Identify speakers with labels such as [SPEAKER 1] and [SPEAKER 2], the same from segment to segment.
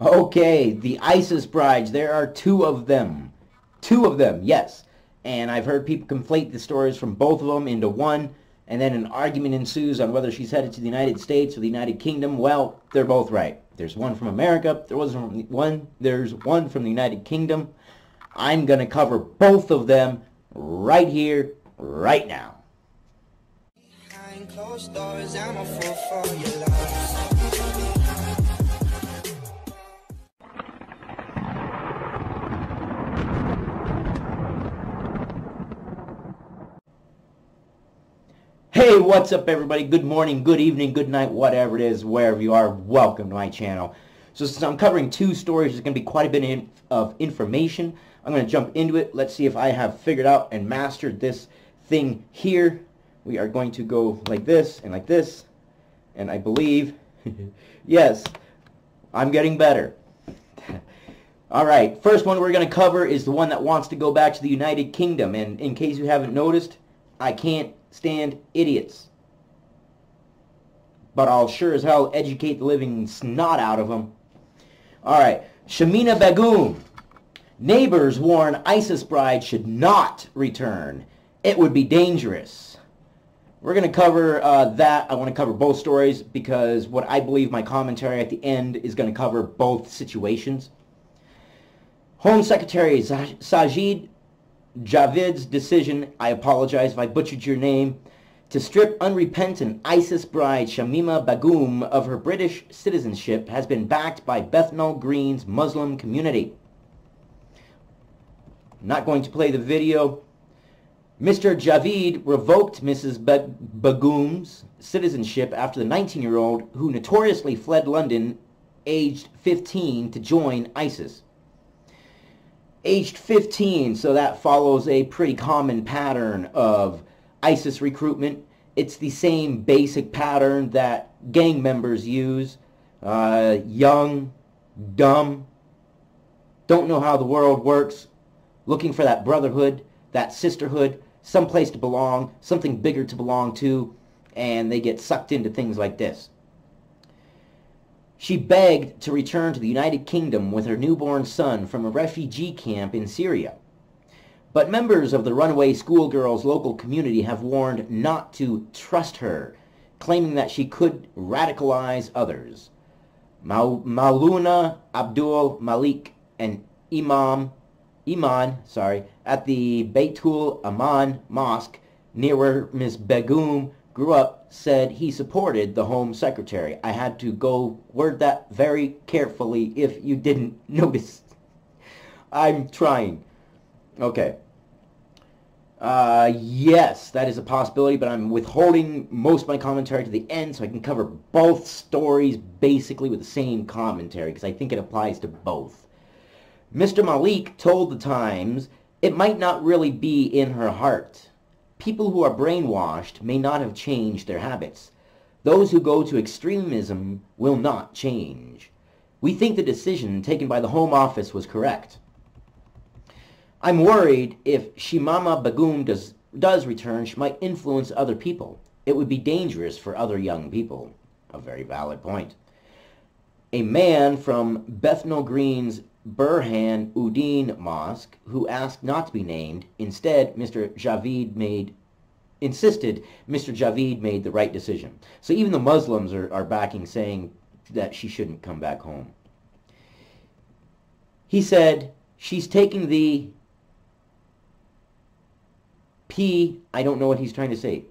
[SPEAKER 1] Okay, the ISIS brides. There are two of them. Two of them, yes. And I've heard people conflate the stories from both of them into one, and then an argument ensues on whether she's headed to the United States or the United Kingdom. Well, they're both right. There's one from America. There's one from the United Kingdom. I'm going to cover both of them right here, right now. Behind closed doors, I'm a fool for your love. Hey, what's up everybody? Good morning, good evening, good night, whatever it is, wherever you are, welcome to my channel. So since I'm covering two stories, there's going to be quite a bit of information. I'm going to jump into it. Let's see if I have figured out and mastered this thing here. We are going to go like this, and I believe, yes, I'm getting better. Alright, first one we're going to cover is the one that wants to go back to the United Kingdom, and in case you haven't noticed, I can't stand idiots. But I'll sure as hell educate the living snot out of them. Alright, Shamima Begum. Neighbors warn ISIS bride should not return. It would be dangerous. We're going to cover that. I want to cover both stories because what I believe my commentary at the end is going to cover both situations. Home Secretary Sajid Javid's decision, I apologize if I butchered your name, to strip unrepentant ISIS bride Shamima Begum of her British citizenship has been backed by Bethnal Green's Muslim community. I'm not going to play the video. Mr. Javid revoked Mrs. Begum's citizenship after the 19-year-old, who notoriously fled London aged 15 to join ISIS. Aged 15, so that follows a pretty common pattern of ISIS recruitment. It's the same basic pattern that gang members use. Young, dumb, don't know how the world works, looking for that brotherhood, that sisterhood, someplace to belong, something bigger to belong to, and they get sucked into things like this. She begged to return to the United Kingdom with her newborn son from a refugee camp in Syria. But members of the runaway schoolgirl's local community have warned not to trust her, claiming that she could radicalize others. Mauluna Abdul Malik, an imam at the Baitul Aman Mosque near where Ms. Begum grew up, said he supported the Home Secretary. I had to go word that very carefully if you didn't notice. I'm trying. Okay. Yes, that is a possibility, but I'm withholding most of my commentary to the end so I can cover both stories basically with the same commentary because I think it applies to both. Mr. Malik told the Times it might not really be in her heart. People who are brainwashed may not have changed their habits. Those who go to extremism will not change. We think the decision taken by the Home Office was correct. I'm worried if Shamima Begum does return, she might influence other people. It would be dangerous for other young people. A very valid point. A man from Bethnal Green's Burhan Uddin Mosque, who asked not to be named, insisted Mr. Javid made the right decision. So even the Muslims are backing, saying that she shouldn't come back home. He said, she's taking the I don't know what he's trying to say.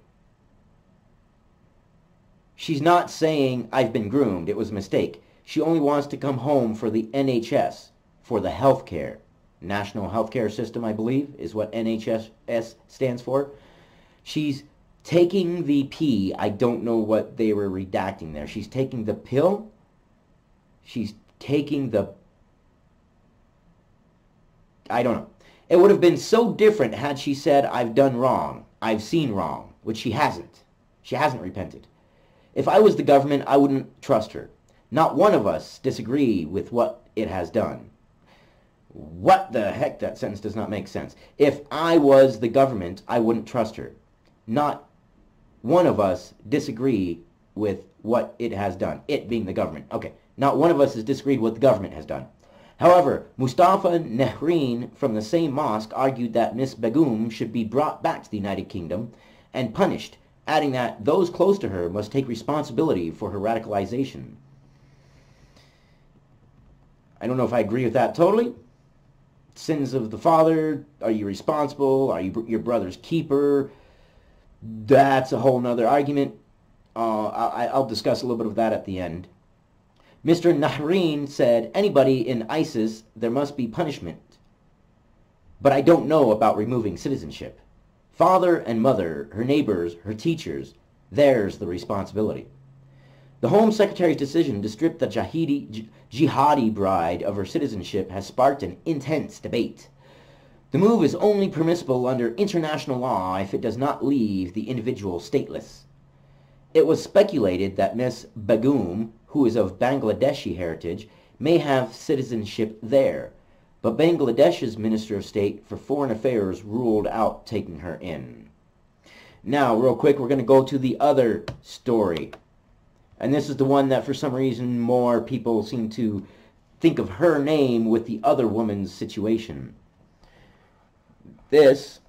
[SPEAKER 1] She's not saying I've been groomed, it was a mistake. She only wants to come home for the NHS, for the healthcare. National Healthcare System, I believe, is what NHS stands for. She's taking the P. I don't know what they were redacting there. She's taking the pill. She's taking the... I don't know. It would have been so different had she said, I've done wrong. I've seen wrong, which she hasn't. She hasn't repented. If I was the government, I wouldn't trust her. Not one of us disagree with what it has done. What the heck? That sentence does not make sense. If I was the government, I wouldn't trust her. Not one of us disagree with what it has done. It being the government. Okay, Not one of us has disagreed with what the government has done. However, Mustafa Nehrin from the same mosque argued that Miss Begum should be brought back to the United Kingdom and punished, adding that those close to her must take responsibility for her radicalization. I don't know if I agree with that totally. Sins of the father, are you responsible? Are you your brother's keeper? That's a whole nother argument. I'll discuss a little bit of that at the end. Mr. Nahrin said, anybody in ISIS, there must be punishment. But I don't know about removing citizenship. Father and mother, her neighbors, her teachers, there's the responsibility. The Home Secretary's decision to strip the jihadi bride of her citizenship has sparked an intense debate. The move is only permissible under international law if it does not leave the individual stateless. It was speculated that Miss Begum, who is of Bangladeshi heritage, may have citizenship there, but Bangladesh's Minister of State for Foreign Affairs ruled out taking her in. Now, real quick, we're going to go to the other story. And this is the one that for some reason more people seem to think of her name with the other woman's situation. This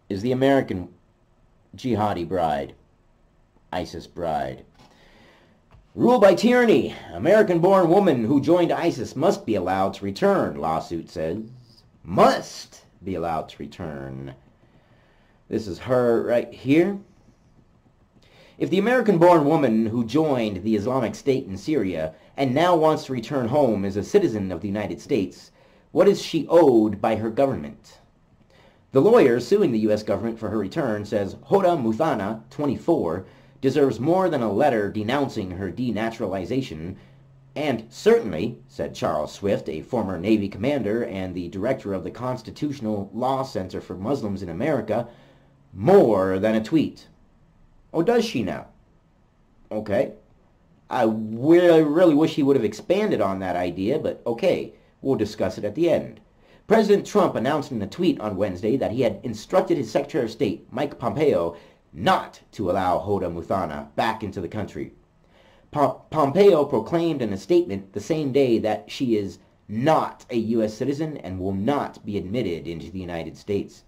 [SPEAKER 1] is the American jihadi bride, ISIS bride. Ruled by tyranny, American-born woman who joined ISIS must be allowed to return, lawsuit says. Must be allowed to return. This is her right here. If the American-born woman who joined the Islamic State in Syria and now wants to return home is a citizen of the United States, what is she owed by her government? The lawyer suing the U.S. government for her return says Hoda Muthana, 24, deserves more than a letter denouncing her denaturalization, and certainly, said Charles Swift, a former Navy commander and the director of the Constitutional Law Center for Muslims in America, more than a tweet. Oh, does she now? Okay. I really wish he would have expanded on that idea, but okay, we'll discuss it at the end. President Trump announced in a tweet on Wednesday that he had instructed his Secretary of State, Mike Pompeo, not to allow Hoda Muthana back into the country. Pompeo proclaimed in a statement the same day that she is not a U.S. citizen and will not be admitted into the United States.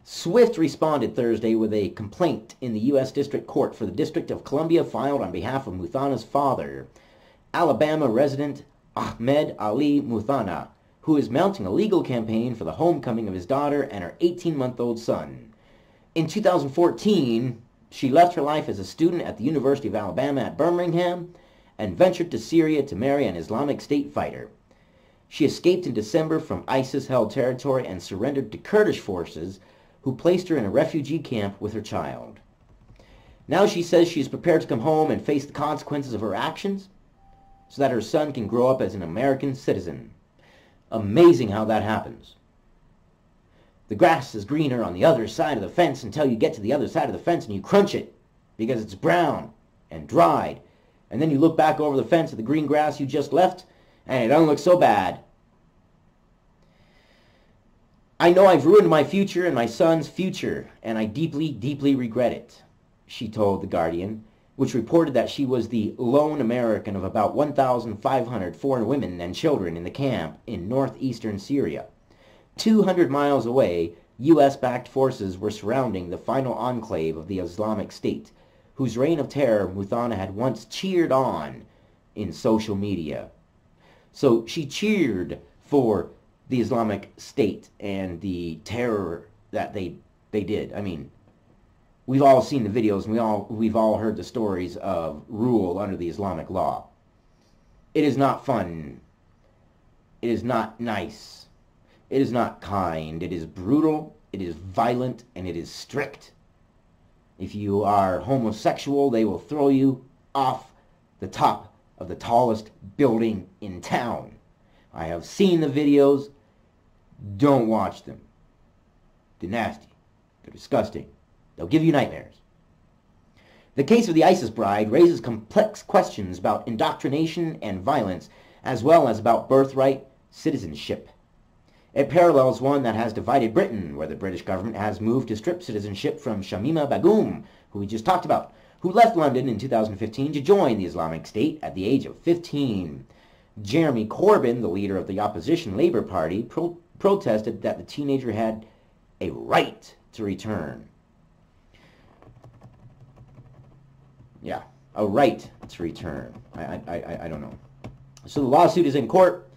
[SPEAKER 1] Swift responded Thursday with a complaint in the U.S. District Court for the District of Columbia filed on behalf of Muthana's father, Alabama resident Ahmed Ali Muthana, who is mounting a legal campaign for the homecoming of his daughter and her 18-month-old son. In 2014, she left her life as a student at the University of Alabama at Birmingham and ventured to Syria to marry an Islamic State fighter. She escaped in December from ISIS-held territory and surrendered to Kurdish forces, who placed her in a refugee camp with her child. Now she says she is prepared to come home and face the consequences of her actions so that her son can grow up as an American citizen. Amazing how that happens. The grass is greener on the other side of the fence until you get to the other side of the fence and you crunch it because it's brown and dried. And then you look back over the fence at the green grass you just left and it doesn't look so bad. I know I've ruined my future and my son's future, and I deeply, deeply regret it, she told The Guardian, which reported that she was the lone American of about 1,500 foreign women and children in the camp in northeastern Syria. 200 miles away, U.S.-backed forces were surrounding the final enclave of the Islamic State, whose reign of terror Muthana had once cheered on in social media. So she cheered for the Islamic State and the terror that they did. I mean, we've all seen the videos and we've all heard the stories of rule under the Islamic law. It is not fun. It is not nice. It is not kind. It is brutal. It is violent, and it is strict. If you are homosexual, they will throw you off the top of the tallest building in town. I have seen the videos. Don't watch them. They're nasty. They're disgusting. They'll give you nightmares. The case of the ISIS bride raises complex questions about indoctrination and violence, as well as about birthright citizenship. It parallels one that has divided Britain, where the British government has moved to strip citizenship from Shamima Begum, who we just talked about, who left London in 2015 to join the Islamic State at the age of 15. Jeremy Corbyn, the leader of the opposition Labour Party, protested that the teenager had a right to return. Yeah, a right to return. I don't know. So the lawsuit is in court.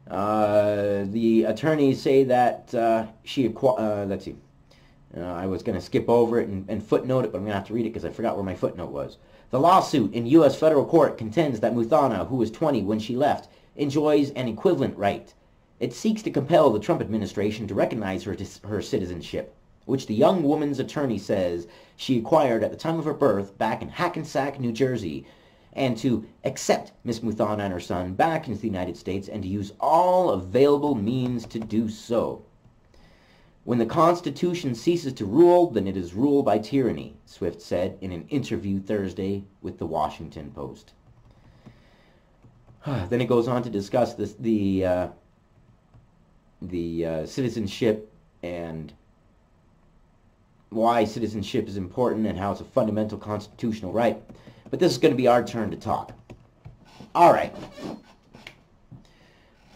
[SPEAKER 1] The attorneys say that let's see. I was going to skip over it and footnote it, but I'm going to have to read it because I forgot where my footnote was. The lawsuit in U.S. federal court contends that Muthana, who was 20 when she left, enjoys an equivalent right. It seeks to compel the Trump administration to recognize her citizenship, which the young woman's attorney says she acquired at the time of her birth back in Hackensack, New Jersey, and to accept Miss Muthana and her son back into the United States and to use all available means to do so. When the Constitution ceases to rule, then it is ruled by tyranny, Swift said in an interview Thursday with the Washington Post. Then it goes on to discuss the citizenship and why citizenship is important and how it's a fundamental constitutional right. But this is going to be our turn to talk. All right.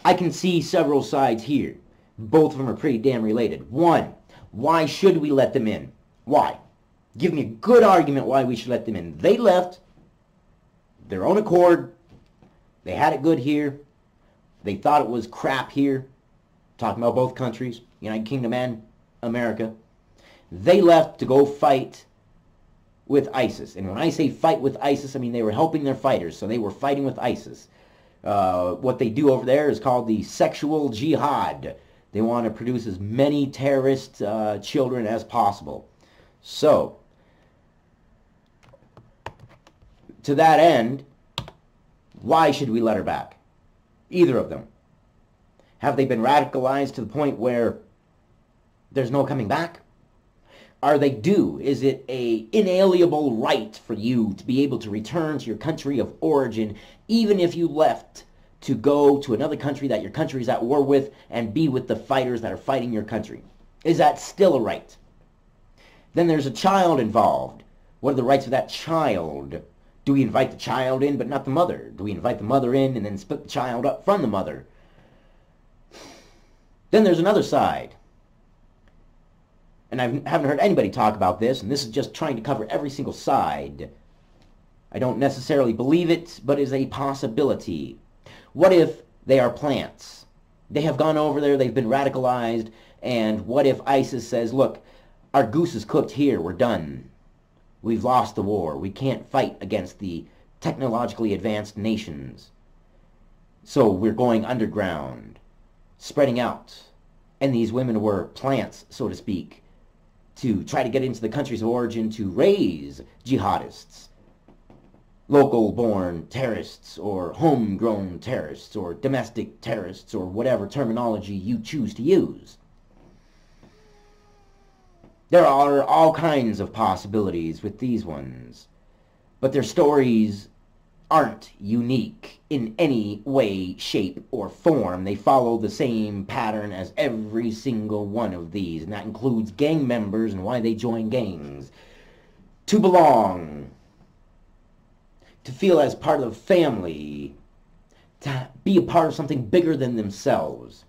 [SPEAKER 1] I can see several sides here. Both of them are pretty damn related. One, why should we let them in? Why? Give me a good argument why we should let them in. They left their own accord. They had it good here. They thought it was crap here. Talking about both countries, United Kingdom and America. They left to go fight with ISIS. And when I say fight with ISIS, I mean they were helping their fighters. So they were fighting with ISIS. What they do over there is called the sexual jihad. They want to produce as many terrorist children as possible. So, to that end, why should we let her back? Either of them. Have they been radicalized to the point where there's no coming back? Are they due? Is it an inalienable right for you to be able to return to your country of origin, even if you left to go to another country that your country is at war with and be with the fighters that are fighting your country? Is that still a right? Then there's a child involved. What are the rights of that child? Do we invite the child in but not the mother? Do we invite the mother in and then split the child up from the mother? Then there's another side. And I haven't heard anybody talk about this, and this is just trying to cover every single side. I don't necessarily believe it, but it's a possibility. What if they are plants? They have gone over there, they've been radicalized, and what if ISIS says, look, our goose is cooked here, we're done. We've lost the war. We can't fight against the technologically advanced nations. So we're going underground, spreading out. And these women were plants, so to speak, to try to get into the countries of origin to raise jihadists. Local-born terrorists or homegrown terrorists or domestic terrorists or whatever terminology you choose to use. There are all kinds of possibilities with these ones, but their stories aren't unique in any way, shape, or form. They follow the same pattern as every single one of these, and that includes gang members and why they join gangs. To belong, to feel as part of a family, to be a part of something bigger than themselves.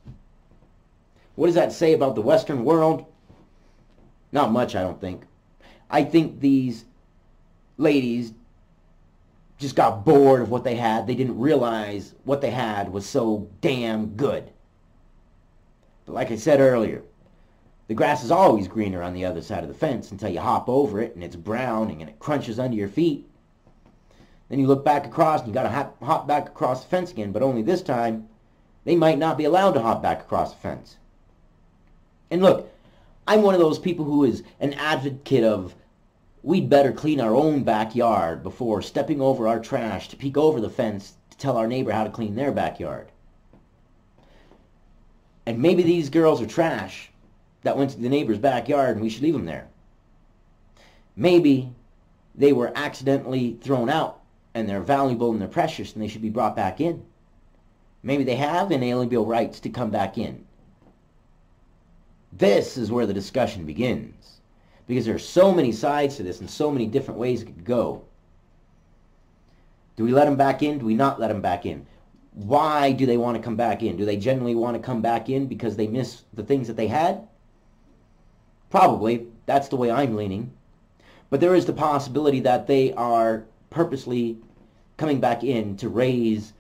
[SPEAKER 1] What does that say about the Western world? Not much, I don't think. I think these ladies just got bored of what they had. They didn't realize what they had was so damn good. But like I said earlier, the grass is always greener on the other side of the fence until you hop over it and it's browning and it crunches under your feet. Then you look back across and you got to hop back across the fence again, but only this time they might not be allowed to hop back across the fence. And look, I'm one of those people who is an advocate of we'd better clean our own backyard before stepping over our trash to peek over the fence to tell our neighbor how to clean their backyard. And maybe these girls are trash that went to the neighbor's backyard and we should leave them there. Maybe they were accidentally thrown out and they're valuable and they're precious and they should be brought back in. Maybe they have inalienable rights to come back in. This is where the discussion begins. because there are so many sides to this and so many different ways it could go. Do we let them back in? Do we not let them back in? Why do they want to come back in? Do they genuinely want to come back in because they miss the things that they had? Probably. That's the way I'm leaning. But there is the possibility that they are purposely coming back in to raise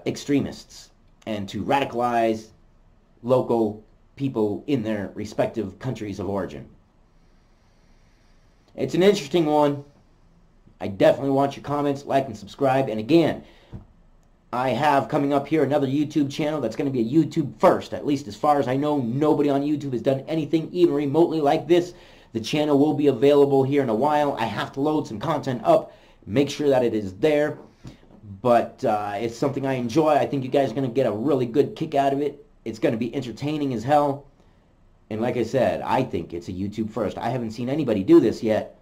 [SPEAKER 1] extremists and to radicalize local people in their respective countries of origin. It's an interesting one. I definitely want your comments, like, and subscribe. And again, I have coming up here another YouTube channel that's going to be a YouTube first. At least as far as I know, nobody on YouTube has done anything even remotely like this. The channel will be available here in a while. I have to load some content up, make sure that it is there. But it's something I enjoy. I think you guys are going to get a really good kick out of it. It's going to be entertaining as hell. And like I said, I think it's a YouTube first. I haven't seen anybody do this yet.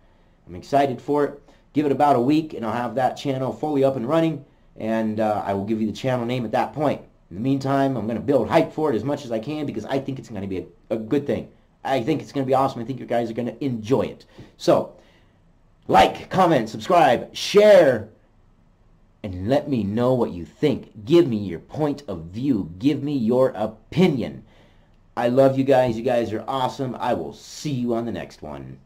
[SPEAKER 1] I'm excited for it. Give it about a week and I'll have that channel fully up and running, and I will give you the channel name at that point. In the meantime, I'm going to build hype for it as much as I can because I think it's going to be a good thing. I think it's going to be awesome. I think you guys are going to enjoy it. So, like, comment, subscribe, share, and let me know what you think. Give me your point of view. Give me your opinion. I love you guys. You guys are awesome. I will see you on the next one.